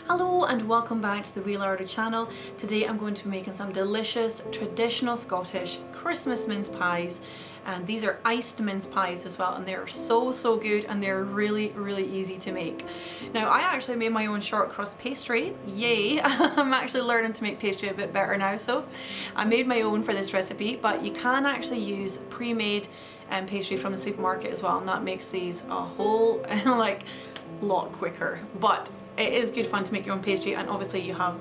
Hello and welcome back to the Real Arty channel. Today I'm going to be making some delicious traditional Scottish Christmas mince pies, and these are iced mince pies as well, and they're so good, and they're really easy to make. Now I actually made my own short crust pastry. Yay! I'm actually learning to make pastry a bit better now, so I made my own for this recipe, but you can actually use pre-made pastry from the supermarket as well, and that makes these a whole lot quicker. But it is good fun to make your own pastry, and obviously you have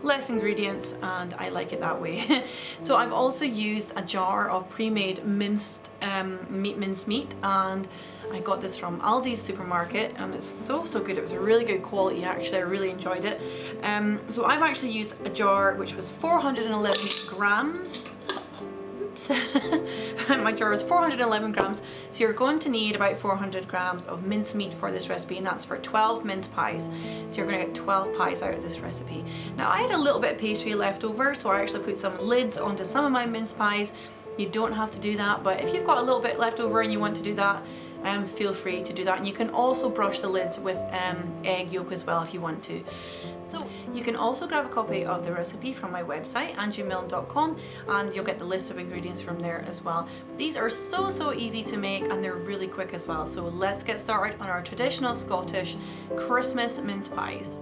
less ingredients, and I like it that way. So I've also used a jar of pre-made minced mincemeat, and I got this from Aldi's supermarket, and it's so good. It was a really good quality actually. I really enjoyed it. So I've actually used a jar which was 411 grams. My jar is 411 grams, so you're going to need about 400 grams of mincemeat for this recipe, and that's for 12 mince pies. So you're going to get 12 pies out of this recipe. Now I had a little bit of pastry left over, so I actually put some lids onto some of my mince pies. You don't have to do that, but if you've got a little bit left over and you want to do that, feel free to do that. And you can also brush the lids with egg yolk as well if you want to. So you can also grab a copy of the recipe from my website, angiemilne.com, and you'll get the list of ingredients from there as well. These are so easy to make, and they're really quick as well. So let's get started on our traditional Scottish Christmas mince pies.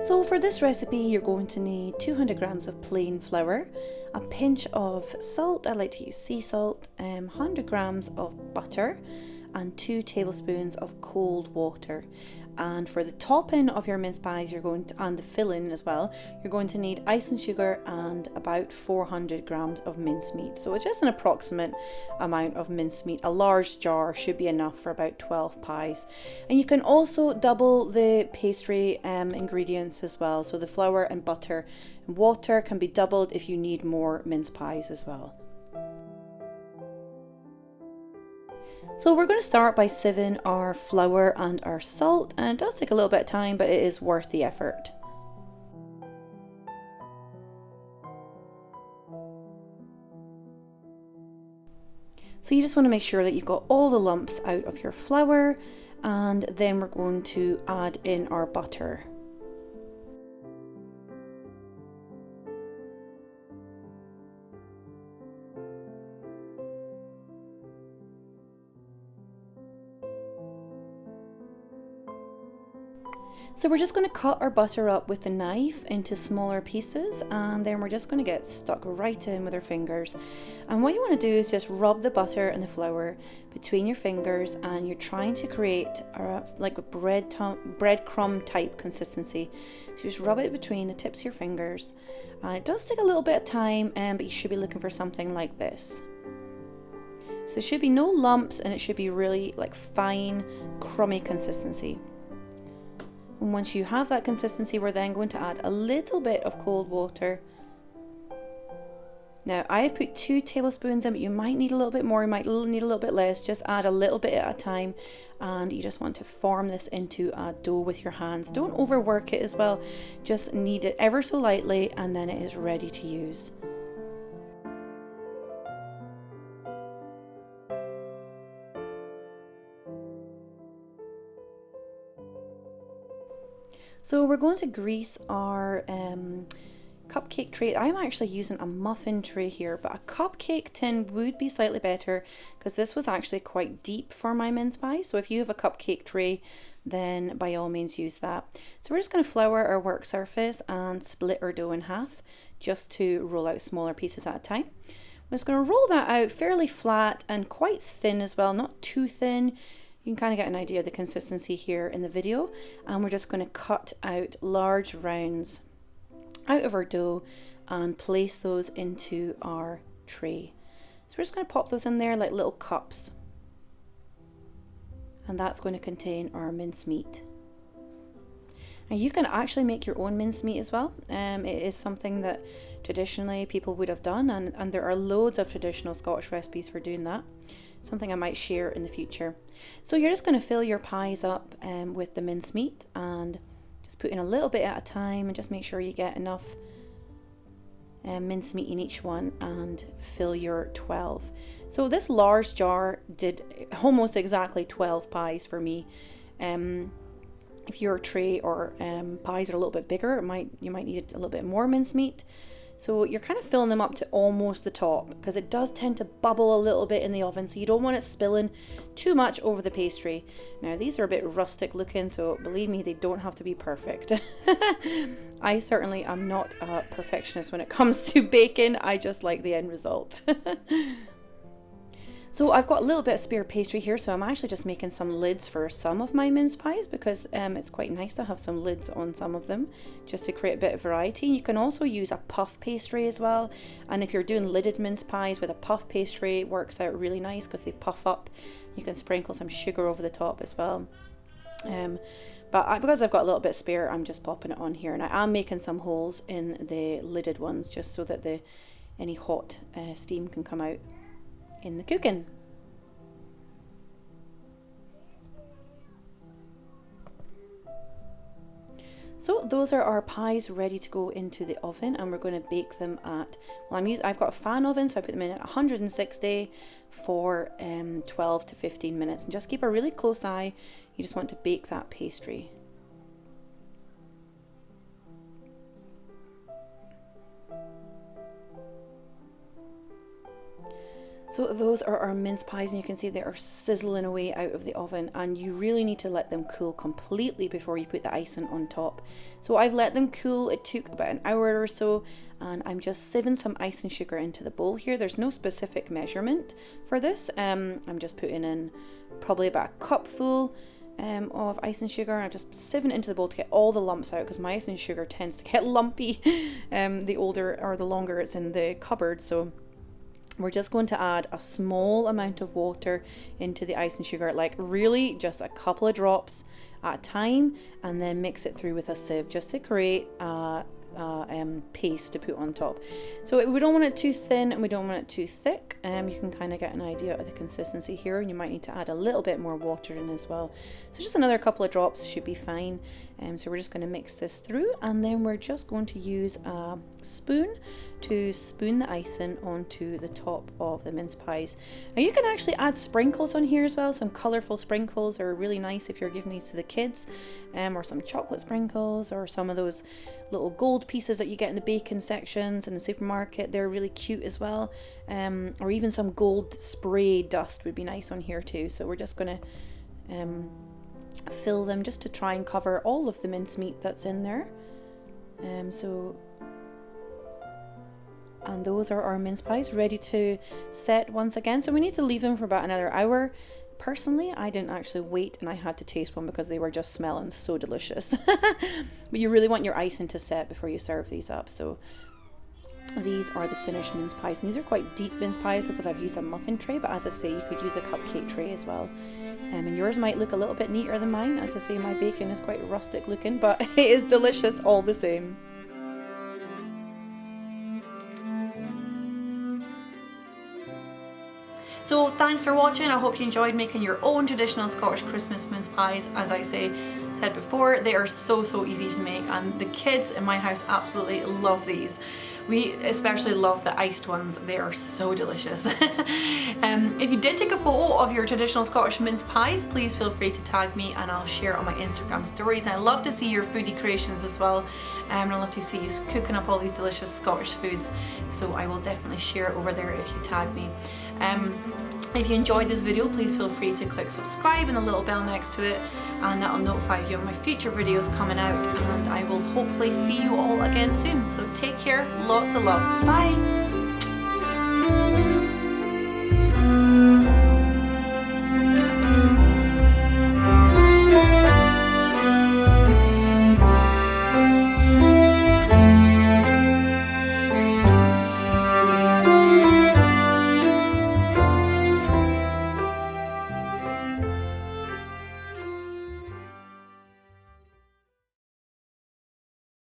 So for this recipe you're going to need 200 grams of plain flour, a pinch of salt, I like to use sea salt, 100 grams of butter, and 2 tablespoons of cold water. And for the topping of your mince pies, and the filling as well, you're going to need ice and sugar and about 400 grams of mincemeat. So it's just an approximate amount of mincemeat. A large jar should be enough for about 12 pies. And you can also double the pastry ingredients as well. So the flour and butter and water can be doubled if you need more mince pies as well. So we're going to start by sieving our flour and our salt, and it does take a little bit of time, but it is worth the effort. So you just want to make sure that you've got all the lumps out of your flour, and then we're going to add in our butter. So we're just going to cut our butter up with a knife into smaller pieces, and then we're just going to get stuck right in with our fingers. And what you want to do is just rub the butter and the flour between your fingers, and you're trying to create like a breadcrumb type consistency. So just rub it between the tips of your fingers. It does take a little bit of time, but you should be looking for something like this. So there should be no lumps, and it should be really like fine, crummy consistency. And once you have that consistency, we're then going to add a little bit of cold water. Now I have put 2 tablespoons in, but you might need a little bit more, you might need a little bit less. Just add a little bit at a time, and you just want to form this into a dough with your hands. Don't overwork it as well, just knead it ever so lightly, and then it is ready to use. So we're going to grease our cupcake tray. I'm actually using a muffin tray here, but a cupcake tin would be slightly better because this was actually quite deep for my mince pie. So if you have a cupcake tray, then by all means use that. So we're just going to flour our work surface and split our dough in half just to roll out smaller pieces at a time. We're just going to roll that out fairly flat and quite thin as well, not too thin. You can kind of get an idea of the consistency here in the video, and we're just going to cut out large rounds out of our dough and place those into our tray. So we're just going to pop those in there like little cups, and that's going to contain our mincemeat. Now you can actually make your own mincemeat as well. It is something that traditionally people would have done, and there are loads of traditional Scottish recipes for doing that. Something I might share in the future. So you're just going to fill your pies up with the mincemeat, and just put in a little bit at a time, and just make sure you get enough mincemeat in each one and fill your 12. So this large jar did almost exactly 12 pies for me. If your tray or pies are a little bit bigger, you might need a little bit more mincemeat. So you're kind of filling them up to almost the top, because it does tend to bubble a little bit in the oven, so you don't want it spilling too much over the pastry. Now these are a bit rustic looking, so believe me, they don't have to be perfect. I certainly am not a perfectionist when it comes to baking. I just like the end result. So I've got a little bit of spare pastry here, so I'm actually just making some lids for some of my mince pies, because it's quite nice to have some lids on some of them, just to create a bit of variety. You can also use a puff pastry as well, and if you're doing lidded mince pies with a puff pastry, it works out really nice because they puff up. You can sprinkle some sugar over the top as well. Because I've got a little bit spare, I'm just popping it on here, and I am making some holes in the lidded ones just so that any hot steam can come out in the cooking. So those are our pies ready to go into the oven, and we're going to bake them at, I've got a fan oven, so I put them in at 160 for 12 to 15 minutes, and just keep a really close eye. You just want to bake that pastry. So those are our mince pies, and you can see they are sizzling away out of the oven, and you really need to let them cool completely before you put the icing on top. So I've let them cool. It took about an hour or so, and I'm just sieving some icing sugar into the bowl here. There's no specific measurement for this. I'm just putting in probably about a cupful of icing sugar, and I'm just sieving it into the bowl to get all the lumps out, because my icing sugar tends to get lumpy the older or the longer it's in the cupboard. So we're just going to add a small amount of water into the icing sugar, like really just a couple of drops at a time, and then mix it through with a sieve just to create a paste to put on top. So we don't want it too thin and we don't want it too thick. You can kind of get an idea of the consistency here, and you might need to add a little bit more water in as well. So just another couple of drops should be fine. So we're just going to mix this through, and then we're just going to use a spoon to spoon the icing onto the top of the mince pies. Now you can actually add sprinkles on here as well. Some colourful sprinkles are really nice if you're giving these to the kids, or some chocolate sprinkles, or some of those little gold pieces that you get in the baking sections in the supermarket. They're really cute as well, or even some gold spray dust would be nice on here too. So we're just going to fill them just to try and cover all of the mincemeat that's in there. And those are our mince pies ready to set once again. So we need to leave them for about another hour. Personally, I didn't actually wait, and I had to taste one because they were just smelling so delicious. But you really want your icing to set before you serve these up. So these are the finished mince pies, and these are quite deep mince pies because I've used a muffin tray, but as I say, you could use a cupcake tray as well. And yours might look a little bit neater than mine. As I say, my bacon is quite rustic looking, but it is delicious all the same. So thanks for watching. I hope you enjoyed making your own traditional Scottish Christmas mince pies. As I said before, they are so easy to make, and the kids in my house absolutely love these. We especially love the iced ones. They are so delicious. If you did take a photo of your traditional Scottish mince pies, please feel free to tag me and I'll share it on my Instagram stories. And I love to see your foodie creations as well. And I love to see you cooking up all these delicious Scottish foods. So I will definitely share it over there if you tag me. If you enjoyed this video, please feel free to click subscribe and the little bell next to it, and that'll notify you of my future videos coming out, and I will hopefully see you all again soon. So take care, lots of love, bye!